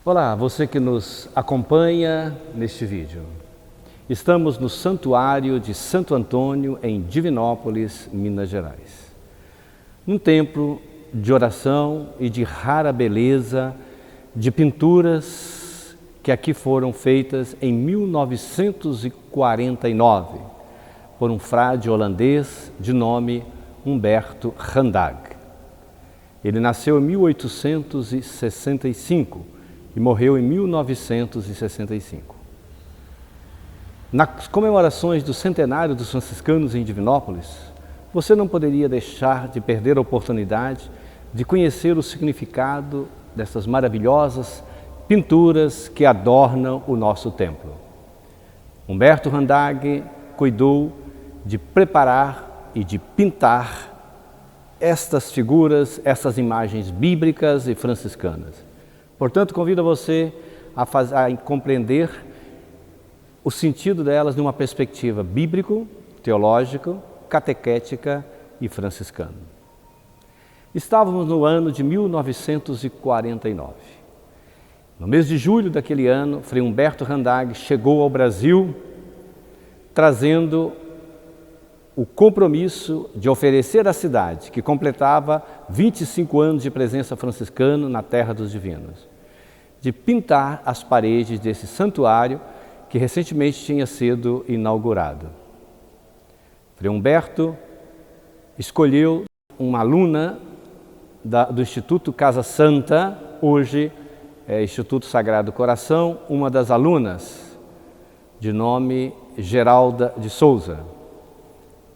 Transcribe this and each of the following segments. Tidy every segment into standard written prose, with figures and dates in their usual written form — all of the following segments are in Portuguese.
Olá, você que nos acompanha neste vídeo. Estamos no Santuário de Santo Antônio, em Divinópolis, Minas Gerais. Num templo de oração e de rara beleza, de pinturas que aqui foram feitas em 1949 por um frade holandês de nome Humberto Randag. Ele nasceu em 1865 e morreu em 1965. Nas comemorações do centenário dos franciscanos em Divinópolis, você não poderia deixar de perder a oportunidade de conhecer o significado dessas maravilhosas pinturas que adornam o nosso templo. Humberto Randag cuidou de preparar e de pintar estas figuras, essas imagens bíblicas e franciscanas. Portanto, convido você a compreender o sentido delas numa perspectiva bíblico, teológica, catequética e franciscana. Estávamos no ano de 1949. No mês de julho daquele ano, Frei Humberto Randag chegou ao Brasil trazendo o compromisso de oferecer à cidade, que completava 25 anos de presença franciscana na Terra dos Divinos, de pintar as paredes desse santuário que recentemente tinha sido inaugurado. Frei Humberto escolheu uma aluna do Instituto Casa Santa, hoje é Instituto Sagrado Coração, uma das alunas, de nome Geralda de Souza.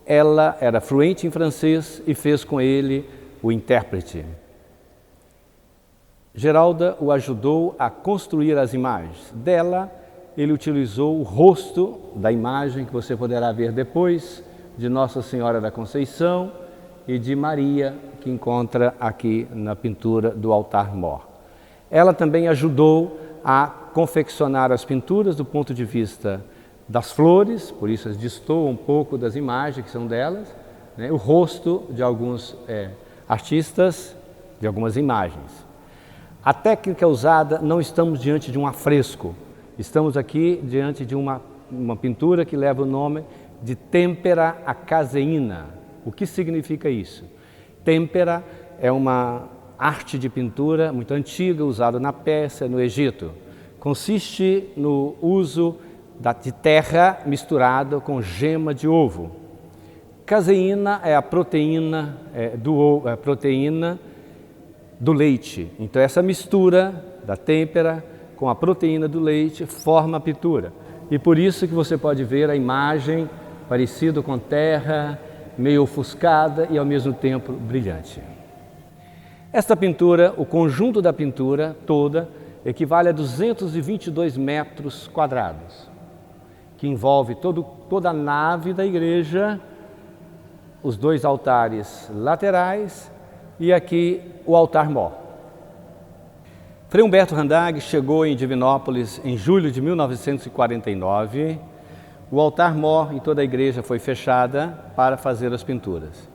Ela era fluente em francês e fez com ele o intérprete. Geralda o ajudou a construir as imagens. Dela, ele utilizou o rosto da imagem que você poderá ver depois, de Nossa Senhora da Conceição e de Maria, que encontra aqui na pintura do altar-mor. Ela também ajudou a confeccionar as pinturas do ponto de vista das flores, por isso elas destoam um pouco das imagens que são delas, né? O rosto de alguns artistas, de algumas imagens. A técnica usada, não estamos diante de um afresco, estamos aqui diante de uma pintura que leva o nome de têmpera a caseína. O que significa isso? Têmpera é uma arte de pintura muito antiga, usada na Pérsia, no Egito. Consiste no uso de terra misturada com gema de ovo. Caseína é a proteína do leite. Então essa mistura da têmpera com a proteína do leite forma a pintura. E por isso que você pode ver a imagem parecida com terra, meio ofuscada e ao mesmo tempo brilhante. Esta pintura, o conjunto da pintura toda, equivale a 222 metros quadrados, que envolve toda a nave da igreja, os dois altares laterais e aqui o altar-mor. Frei Humberto Randag chegou em Divinópolis em julho de 1949. O altar-mor em toda a igreja foi fechada para fazer as pinturas.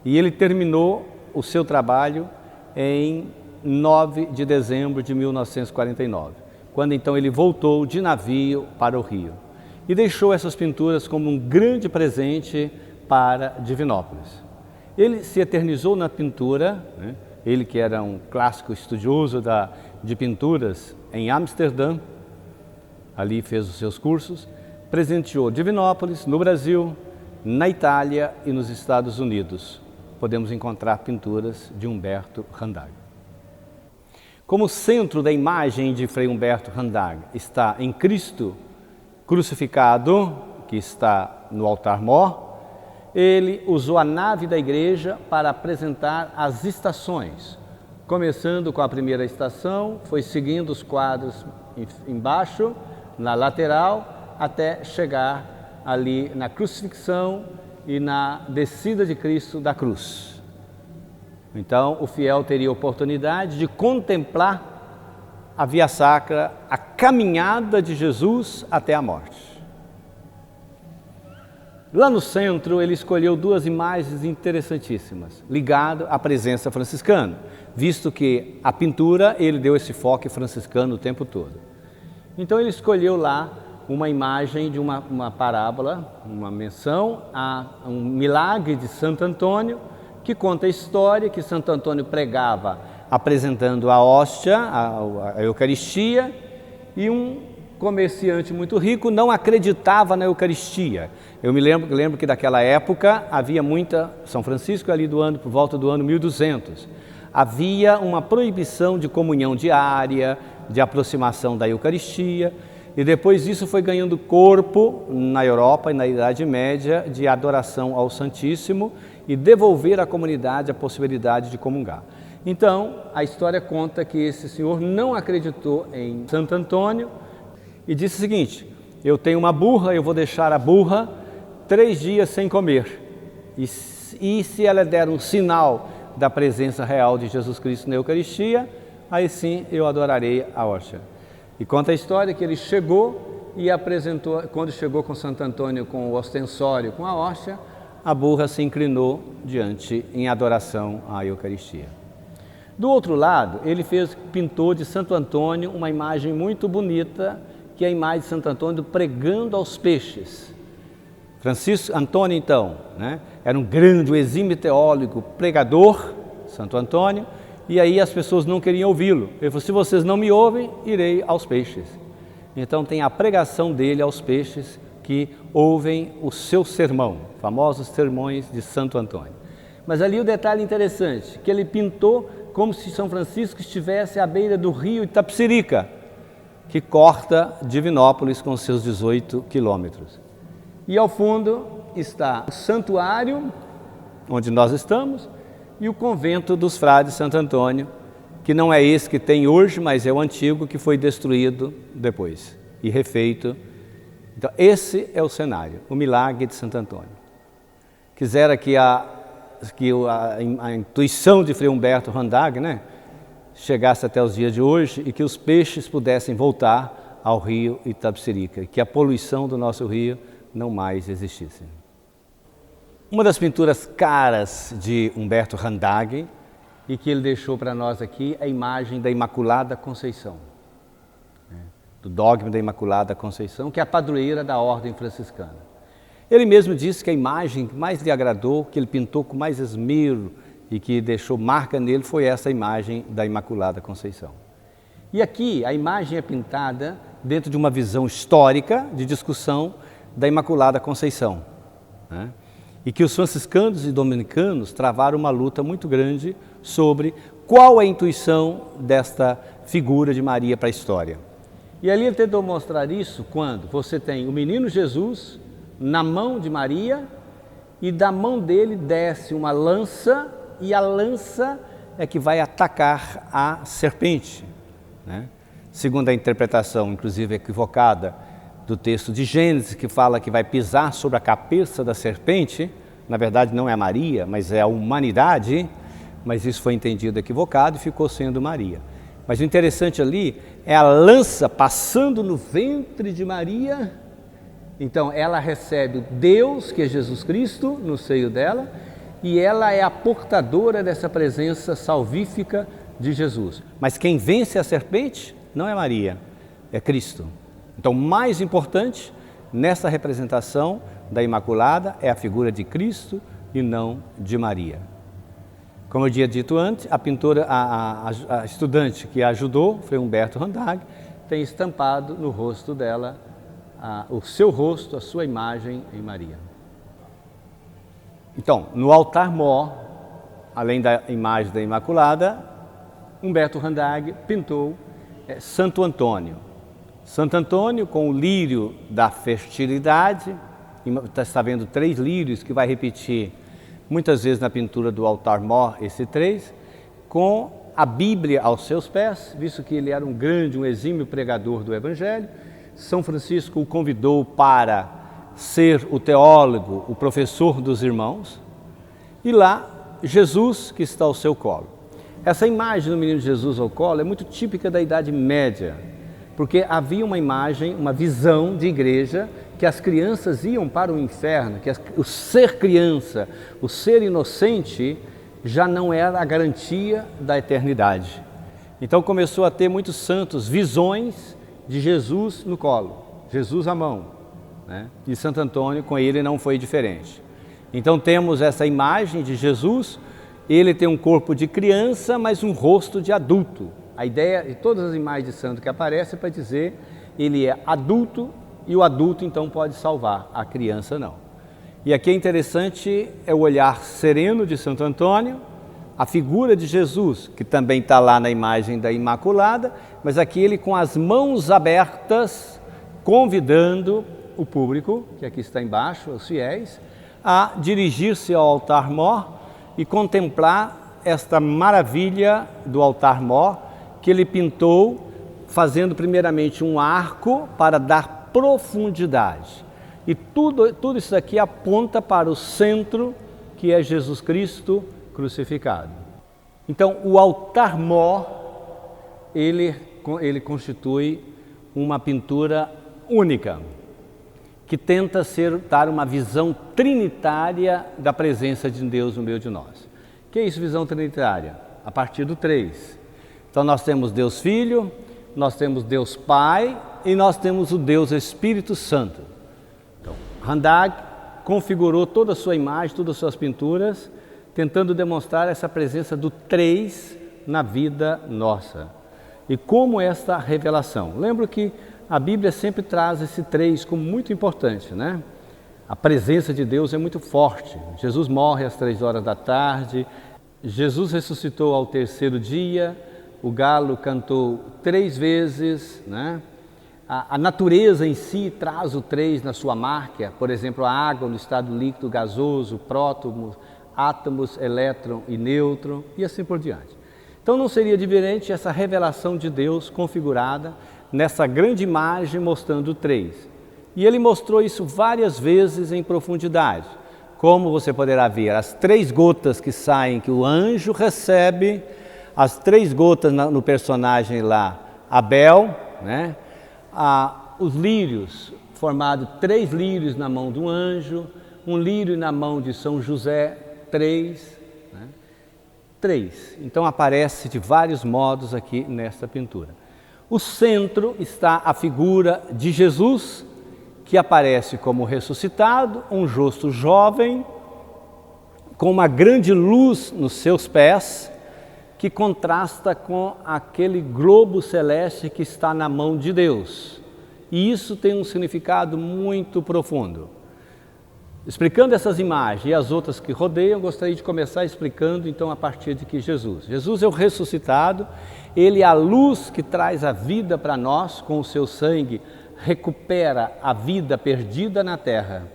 E ele terminou o seu trabalho em 9 de dezembro de 1949, quando então ele voltou de navio para o Rio. E deixou essas pinturas como um grande presente para Divinópolis. Ele se eternizou na pintura, né? Ele que era um clássico estudioso de pinturas em Amsterdã, ali fez os seus cursos, presenteou Divinópolis, no Brasil, na Itália e nos Estados Unidos. Podemos encontrar pinturas de Humberto Randag. Como centro da imagem de Frei Humberto Randag está em Cristo crucificado, que está no altar-mor, ele usou a nave da igreja para apresentar as estações. Começando com a primeira estação, foi seguindo os quadros embaixo, na lateral, até chegar ali na crucifixão e na descida de Cristo da cruz. Então, o fiel teria a oportunidade de contemplar a via sacra, a caminhada de Jesus até a morte. Lá no centro, ele escolheu duas imagens interessantíssimas, ligadas à presença franciscana. visto que a pintura, ele deu esse foco franciscano o tempo todo. Então ele escolheu lá uma imagem de uma parábola, uma menção a um milagre de Santo Antônio, que conta a história que Santo Antônio pregava apresentando a hóstia, a Eucaristia, e um comerciante muito rico não acreditava na Eucaristia. Eu me lembro que daquela época havia muita, São Francisco ali por volta do ano 1200, havia uma proibição de comunhão diária, de aproximação da Eucaristia, e depois isso foi ganhando corpo na Europa e na Idade Média de adoração ao Santíssimo e devolver à comunidade a possibilidade de comungar. Então, a história conta que esse senhor não acreditou em Santo Antônio e disse o seguinte: eu tenho uma burra, eu vou deixar a burra 3 dias sem comer. E se ela der um sinal da presença real de Jesus Cristo na Eucaristia, aí sim eu adorarei a hóstia. E conta a história que ele chegou e apresentou, quando chegou com Santo Antônio com o ostensório, com a hóstia, a burra se inclinou diante em adoração à Eucaristia. Do outro lado, ele pintou de Santo Antônio uma imagem muito bonita, que é a imagem de Santo Antônio pregando aos peixes. Francisco Antônio, então, era um grande, exímio teólogo, pregador, Santo Antônio, e aí as pessoas não queriam ouvi-lo. Ele falou: se vocês não me ouvem, irei aos peixes. Então tem a pregação dele aos peixes que ouvem o seu sermão, famosos sermões de Santo Antônio. Mas ali o detalhe interessante, que ele pintou como se São Francisco estivesse à beira do rio Itapecerica, que corta Divinópolis com seus 18 quilômetros. E ao fundo está o santuário, onde nós estamos, e o convento dos frades Santo Antônio, que não é esse que tem hoje, mas é o antigo que foi destruído depois e refeito. Então esse é o cenário, o milagre de Santo Antônio. Quisera que a intuição de Frei Humberto Randag, chegasse até os dias de hoje e que os peixes pudessem voltar ao rio Itapecerica, que a poluição do nosso rio não mais existisse. Uma das pinturas caras de Humberto Randag e que ele deixou para nós aqui é a imagem da Imaculada Conceição, do dogma da Imaculada Conceição, que é a padroeira da Ordem Franciscana. Ele mesmo disse que a imagem que mais lhe agradou, que ele pintou com mais esmero e que deixou marca nele, foi essa imagem da Imaculada Conceição. E aqui a imagem é pintada dentro de uma visão histórica de discussão da Imaculada Conceição, e que os franciscanos e dominicanos travaram uma luta muito grande sobre qual é a intuição desta figura de Maria para a história. E ali ele tentou mostrar isso quando você tem o menino Jesus na mão de Maria e da mão dele desce uma lança e a lança é que vai atacar a serpente, Segundo a interpretação, inclusive equivocada, do texto de Gênesis, que fala que vai pisar sobre a cabeça da serpente, na verdade não é Maria, mas é a humanidade, mas isso foi entendido equivocado e ficou sendo Maria. Mas o interessante ali é a lança passando no ventre de Maria. Então ela recebe Deus, que é Jesus Cristo, no seio dela, e ela é a portadora dessa presença salvífica de Jesus. Mas quem vence a serpente não é Maria, é Cristo. Então, mais importante nessa representação da Imaculada é a figura de Cristo e não de Maria. Como eu tinha dito antes, a pintora, a estudante que a ajudou, Frei Humberto Randag, tem estampado no rosto dela o seu rosto, a sua imagem em Maria. Então, no altar-mor, além da imagem da Imaculada, Humberto Randag pintou Santo Antônio. Santo Antônio com o lírio da fertilidade, está vendo 3 lírios que vai repetir muitas vezes na pintura do altar-mor, esse 3, com a Bíblia aos seus pés, visto que ele era um exímio pregador do Evangelho. São Francisco o convidou para ser o teólogo, o professor dos irmãos, e lá Jesus que está ao seu colo. Essa imagem do menino Jesus ao colo é muito típica da Idade Média, porque havia uma imagem, uma visão de igreja que as crianças iam para o inferno, que o ser criança, o ser inocente, já não era a garantia da eternidade. Então começou a ter muitos santos visões de Jesus no colo, Jesus à mão, né? E Santo Antônio com ele não foi diferente. Então temos essa imagem de Jesus, ele tem um corpo de criança, mas um rosto de adulto. A ideia de todas as imagens de santo que aparecem é para dizer ele é adulto e o adulto então pode salvar, a criança não. E aqui é interessante é o olhar sereno de Santo Antônio, a figura de Jesus, que também está lá na imagem da Imaculada, mas aqui ele com as mãos abertas, convidando o público, que aqui está embaixo, os fiéis, a dirigir-se ao altar-mor e contemplar esta maravilha do altar-mor que ele pintou, fazendo primeiramente um arco para dar profundidade. E tudo isso aqui aponta para o centro, que é Jesus Cristo crucificado. Então, o altar-mor, ele constitui uma pintura única, que tenta dar uma visão trinitária da presença de Deus no meio de nós. O que é isso, visão trinitária? A partir do 3. Então nós temos Deus Filho, nós temos Deus Pai e nós temos o Deus Espírito Santo. Então, Randag configurou toda a sua imagem, todas as suas pinturas, tentando demonstrar essa presença do 3 na vida nossa. E como esta revelação? Lembro que a Bíblia sempre traz esse 3 como muito importante, né? A presença de Deus é muito forte. Jesus morre às 3 horas da tarde, Jesus ressuscitou ao 3º dia, o galo cantou 3 vezes, né? A natureza em si traz o 3 na sua marca, por exemplo, a água no estado líquido, gasoso, prótono, átomos, elétron e nêutron, e assim por diante. Então não seria diferente essa revelação de Deus configurada nessa grande imagem mostrando o 3. E ele mostrou isso várias vezes em profundidade. Como você poderá ver, as 3 gotas que saem, que o anjo recebe, as 3 gotas no personagem lá, Abel, né? Os lírios, formado 3 lírios na mão do anjo, um lírio na mão de São José, 3, né? 3. Então aparece de vários modos aqui nesta pintura. O centro está a figura de Jesus, que aparece como ressuscitado, um rosto jovem, com uma grande luz nos seus pés, que contrasta com aquele globo celeste que está na mão de Deus. E isso tem um significado muito profundo. Explicando essas imagens e as outras que rodeiam, gostaria de começar explicando então a partir de que Jesus é o ressuscitado, ele é a luz que traz a vida para nós, com o seu sangue recupera a vida perdida na terra.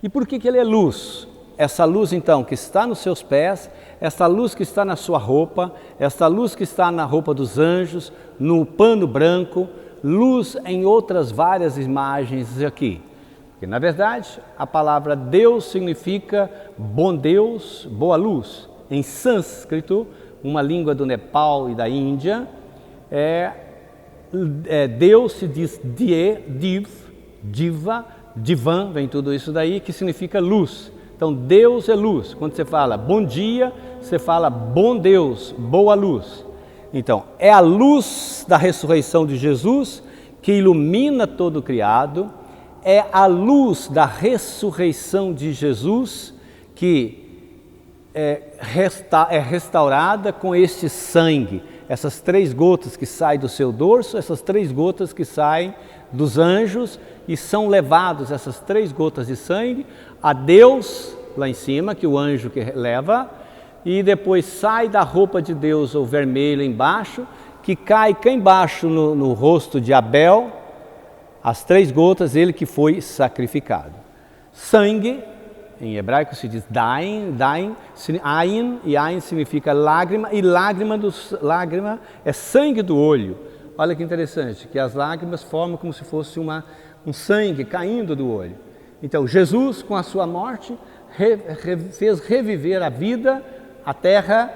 E por que ele é luz? Essa luz então que está nos seus pés, essa luz que está na sua roupa, essa luz que está na roupa dos anjos, no pano branco, luz em outras várias imagens aqui. Porque na verdade a palavra Deus significa bom Deus, boa luz. Em sânscrito, uma língua do Nepal e da Índia, Deus se diz Die, Div, Diva, Divan, vem tudo isso daí, que significa luz. Então Deus é luz. Quando você fala bom dia, você fala bom Deus, boa luz. Então é a luz da ressurreição de Jesus que ilumina todo o criado, é a luz da ressurreição de Jesus que é restaurada com este sangue, essas 3 gotas que saem do seu dorso, essas 3 gotas que saem dos anjos e são levados, essas 3 gotas de sangue, a Deus lá em cima, que o anjo que leva, e depois sai da roupa de Deus o vermelho embaixo, que cai cá embaixo no rosto de Abel, as 3 gotas, ele que foi sacrificado. Sangue, em hebraico se diz dain, ain, e ain significa lágrima, e lágrima é sangue do olho. Olha que interessante, que as lágrimas formam como se fosse um sangue caindo do olho. Então Jesus, com a sua morte, fez reviver a vida, a terra,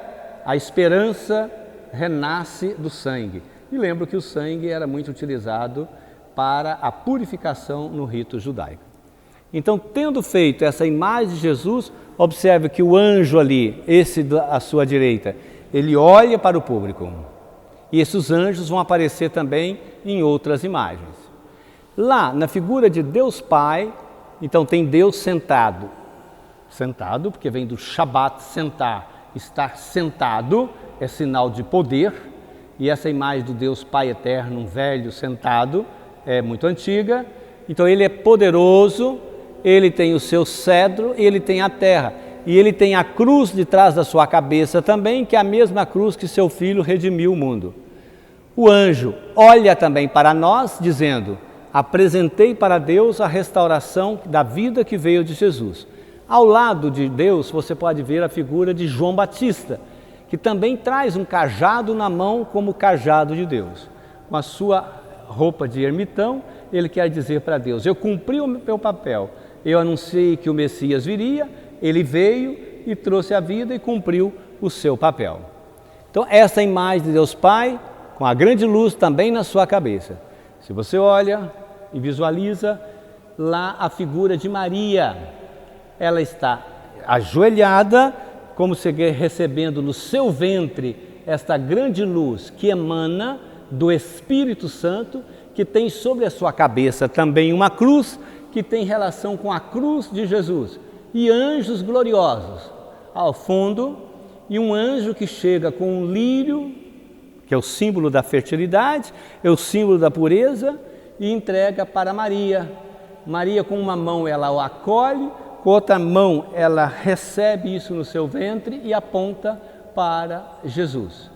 a esperança renasce do sangue. E lembro que o sangue era muito utilizado para a purificação no rito judaico. Então, tendo feito essa imagem de Jesus, observe que o anjo ali, esse à sua direita, ele olha para o público. E esses anjos vão aparecer também em outras imagens. Lá, na figura de Deus Pai, então tem Deus sentado. Sentado, porque vem do Shabat, sentar. Estar sentado é sinal de poder. E essa imagem do Deus Pai eterno, um velho sentado, é muito antiga. Então ele é poderoso, ele tem o seu cedro, ele tem a terra. E ele tem a cruz de trás da sua cabeça também, que é a mesma cruz que seu filho redimiu o mundo. O anjo olha também para nós, dizendo: apresentei para Deus a restauração da vida que veio de Jesus. Ao lado de Deus, você pode ver a figura de João Batista, que também traz um cajado na mão como cajado de Deus. Com a sua roupa de ermitão, ele quer dizer para Deus: eu cumpri o meu papel, eu anunciei que o Messias viria, ele veio e trouxe a vida e cumpriu o seu papel. Então, essa imagem de Deus Pai, com a grande luz também na sua cabeça. Se você olha e visualiza lá a figura de Maria, ela está ajoelhada, como se recebendo no seu ventre esta grande luz que emana do Espírito Santo, que tem sobre a sua cabeça também uma cruz, que tem relação com a cruz de Jesus, e anjos gloriosos ao fundo, e um anjo que chega com um lírio, que é o símbolo da fertilidade, é o símbolo da pureza, e entrega para Maria. Maria, com uma mão, ela o acolhe, com outra mão, ela recebe isso no seu ventre e aponta para Jesus.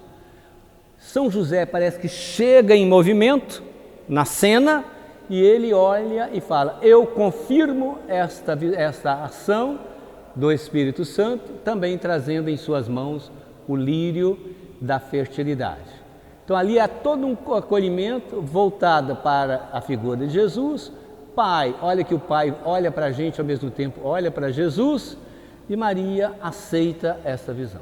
São José parece que chega em movimento na cena, e ele olha e fala: eu confirmo esta ação do Espírito Santo, também trazendo em suas mãos o lírio da fertilidade. Então ali há todo um acolhimento voltado para a figura de Jesus. Pai, olha que o Pai olha para a gente, ao mesmo tempo olha para Jesus, e Maria aceita essa visão.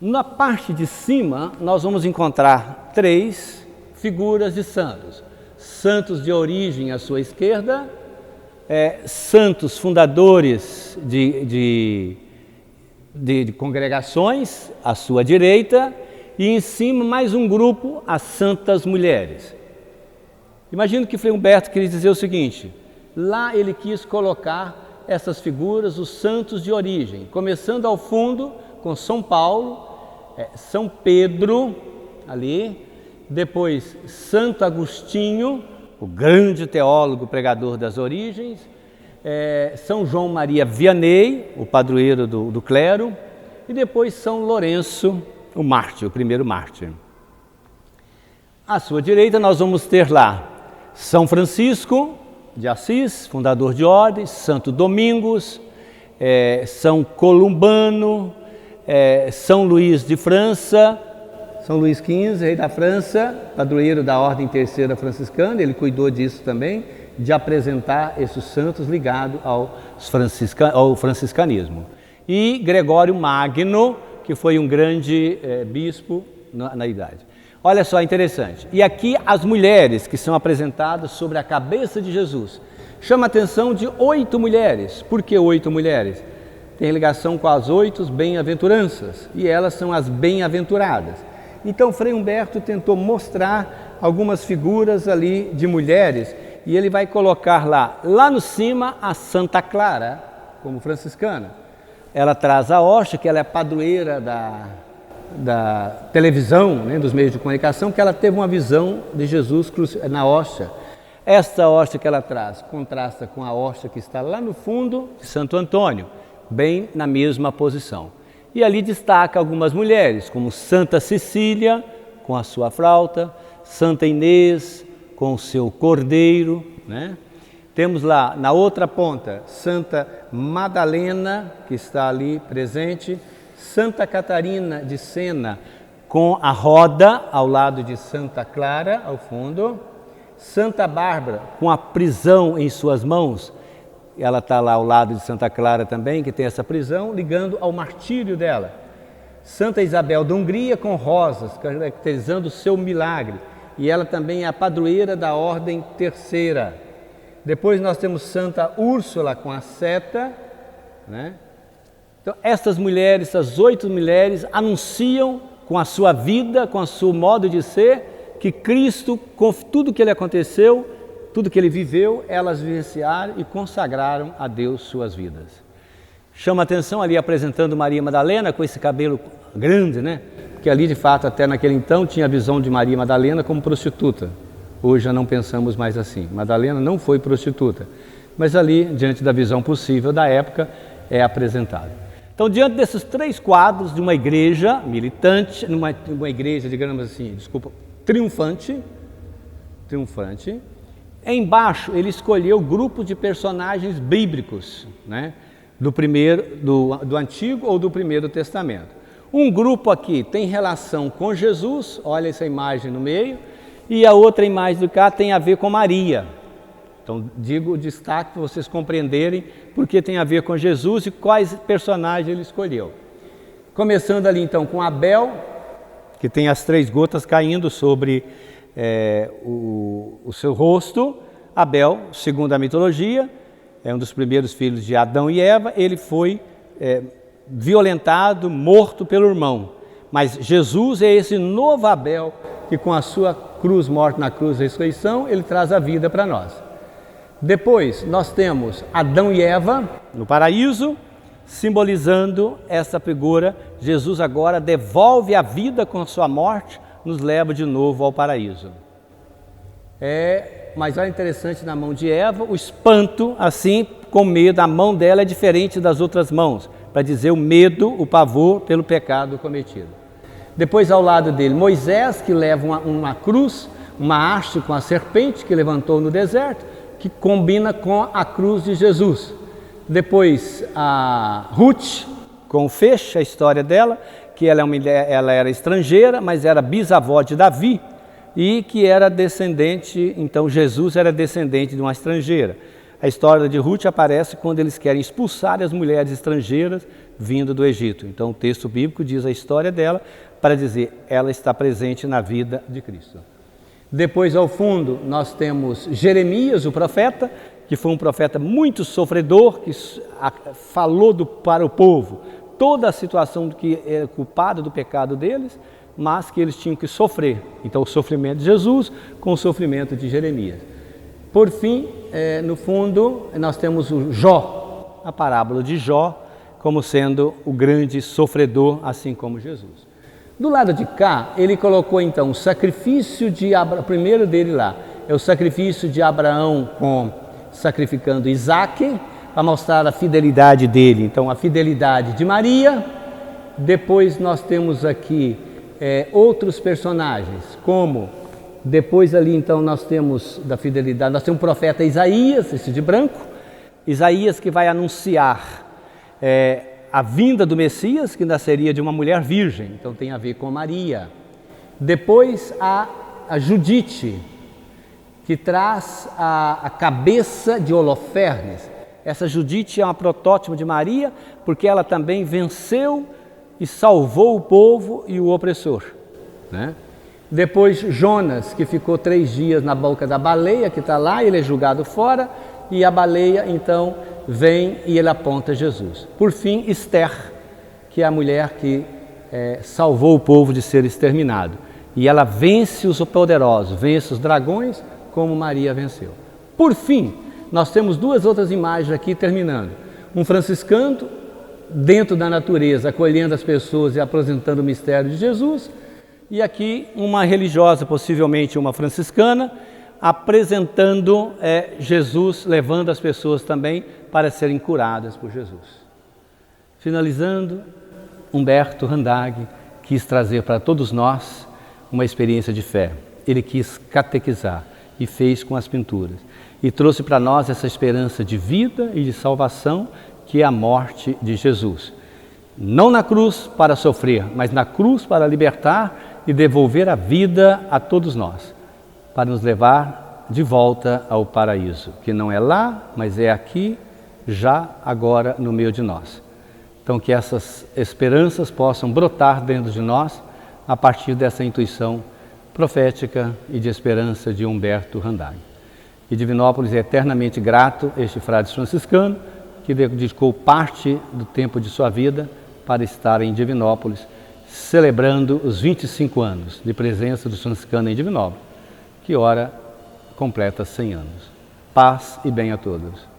Na parte de cima nós vamos encontrar 3 figuras de santos. Santos de origem à sua esquerda, santos fundadores de congregações à sua direita, e em cima mais um grupo, as santas mulheres. Imagino que Frei Humberto queria dizer o seguinte: lá ele quis colocar essas figuras, os santos de origem, começando ao fundo com São Paulo, São Pedro, ali, depois Santo Agostinho, o grande teólogo pregador das origens, São João Maria Vianney, o padroeiro do clero, e depois São Lourenço, o mártir, o primeiro mártir. À sua direita nós vamos ter lá São Francisco de Assis, fundador de ordens, Santo Domingos, São Columbano, São Luís de França, São Luís XV, rei da França, padroeiro da Ordem Terceira Franciscana. Ele cuidou disso também, de apresentar esses santos ligados ao franciscanismo. E Gregório Magno, que foi um grande bispo na idade. Olha só, interessante. E aqui as mulheres que são apresentadas sobre a cabeça de Jesus. Chama a atenção de 8 mulheres. Por que 8 mulheres? Tem ligação com as 8 bem-aventuranças, e elas são as bem-aventuradas. Então, Frei Humberto tentou mostrar algumas figuras ali de mulheres, e ele vai colocar lá no cima, a Santa Clara, como franciscana. Ela traz a hóstia, que ela é padroeira da televisão, né, dos meios de comunicação, que ela teve uma visão de Jesus na hóstia. Esta hóstia que ela traz contrasta com a hóstia que está lá no fundo de Santo Antônio, bem na mesma posição. E ali destaca algumas mulheres, como Santa Cecília, com a sua flauta, Santa Inês, com o seu cordeiro, né? Temos lá, na outra ponta, Santa Madalena, que está ali presente, Santa Catarina de Sena, com a roda ao lado de Santa Clara, ao fundo, Santa Bárbara, com a prisão em suas mãos. Ela está lá ao lado de Santa Clara também, que tem essa prisão, ligando ao martírio dela. Santa Isabel da Hungria, com rosas, caracterizando o seu milagre. E ela também é a padroeira da Ordem Terceira. Depois nós temos Santa Úrsula com a seta, né? Então, essas mulheres, essas 8 mulheres, anunciam com a sua vida, com o seu modo de ser, que Cristo, com tudo que ele aconteceu, tudo que ele viveu, elas vivenciaram e consagraram a Deus suas vidas. Chama a atenção ali apresentando Maria Madalena com esse cabelo grande, né? Porque ali, de fato, até naquele então, tinha a visão de Maria Madalena como prostituta. Hoje já não pensamos mais assim. Madalena não foi prostituta, mas ali, diante da visão possível da época, é apresentado. Então, diante desses 3 quadros de uma igreja militante, uma igreja, digamos assim, triunfante, embaixo ele escolheu grupos de personagens bíblicos, né? do Antigo ou do Primeiro Testamento. Um grupo aqui tem relação com Jesus, olha essa imagem no meio, e a outra imagem do cá tem a ver com Maria. Então, digo o destaque para vocês compreenderem porque tem a ver com Jesus e quais personagens ele escolheu. Começando ali então com Abel, que tem as 3 gotas caindo sobre o seu rosto. Abel, segundo a mitologia, é um dos primeiros filhos de Adão e Eva, ele foi violentado, morto pelo irmão. Mas Jesus é esse novo Abel que com a sua cruz, morte na cruz, ressurreição, ele traz a vida para nós. Depois nós temos Adão e Eva no paraíso, simbolizando essa figura. Jesus agora devolve a vida com sua morte, nos leva de novo ao paraíso. Mas olha interessante na mão de Eva, o espanto, assim, com medo, a mão dela é diferente das outras mãos, para dizer o medo, o pavor pelo pecado cometido. Depois ao lado dele, Moisés, que leva uma cruz, uma haste com a serpente que levantou no deserto, que combina com a cruz de Jesus. Depois a Ruth, com o feixe, a história dela, que ela era estrangeira, mas era bisavó de Davi, e que era descendente, então Jesus era descendente de uma estrangeira. A história de Ruth aparece quando eles querem expulsar as mulheres estrangeiras vindo do Egito. Então o texto bíblico diz a história dela para dizer, ela está presente na vida de Cristo. Depois ao fundo nós temos Jeremias, o profeta, que foi um profeta muito sofredor, que falou para o povo toda a situação que era culpada do pecado deles, mas que eles tinham que sofrer. Então o sofrimento de Jesus com o sofrimento de Jeremias. Por fim, no fundo, nós temos o Jó, a parábola de Jó, como sendo o grande sofredor, assim como Jesus. Do lado de cá, ele colocou então o sacrifício de Abraão, o primeiro dele lá, é o sacrifício de Abraão sacrificando Isaque, para mostrar a fidelidade dele. Então, a fidelidade de Maria. Depois nós temos aqui outros personagens, como depois ali então nós temos da fidelidade, nós temos o profeta Isaías, esse de branco, Isaías que vai anunciar a vinda do Messias, que nasceria de uma mulher virgem, então tem a ver com Maria. Depois a Judite, que traz a cabeça de Holofernes. Essa Judite é uma protótipo de Maria, porque ela também venceu e salvou o povo e o opressor, né? Depois Jonas, que ficou 3 dias na boca da baleia, que está lá, ele é julgado fora, e a baleia então vem e ele aponta Jesus. Por fim, Esther, que é a mulher que salvou o povo de ser exterminado. E ela vence os poderosos, vence os dragões, como Maria venceu. Por fim, nós temos 2 outras imagens aqui terminando. Um franciscano dentro da natureza, acolhendo as pessoas e apresentando o mistério de Jesus. E aqui uma religiosa, possivelmente uma franciscana, apresentando Jesus, levando as pessoas também para serem curadas por Jesus. Finalizando, Humberto Randag quis trazer para todos nós uma experiência de fé. Ele quis catequizar e fez com as pinturas. E trouxe para nós essa esperança de vida e de salvação, que é a morte de Jesus. Não na cruz para sofrer, mas na cruz para libertar e devolver a vida a todos nós, para nos levar de volta ao paraíso, que não é lá, mas é aqui, já agora no meio de nós. Então que essas esperanças possam brotar dentro de nós a partir dessa intuição profética e de esperança de Humberto Randag. E Divinópolis é eternamente grato a este frade franciscano que dedicou parte do tempo de sua vida para estar em Divinópolis, celebrando os 25 anos de presença do franciscano em Divinópolis, que ora completa 100 anos. Paz e bem a todos.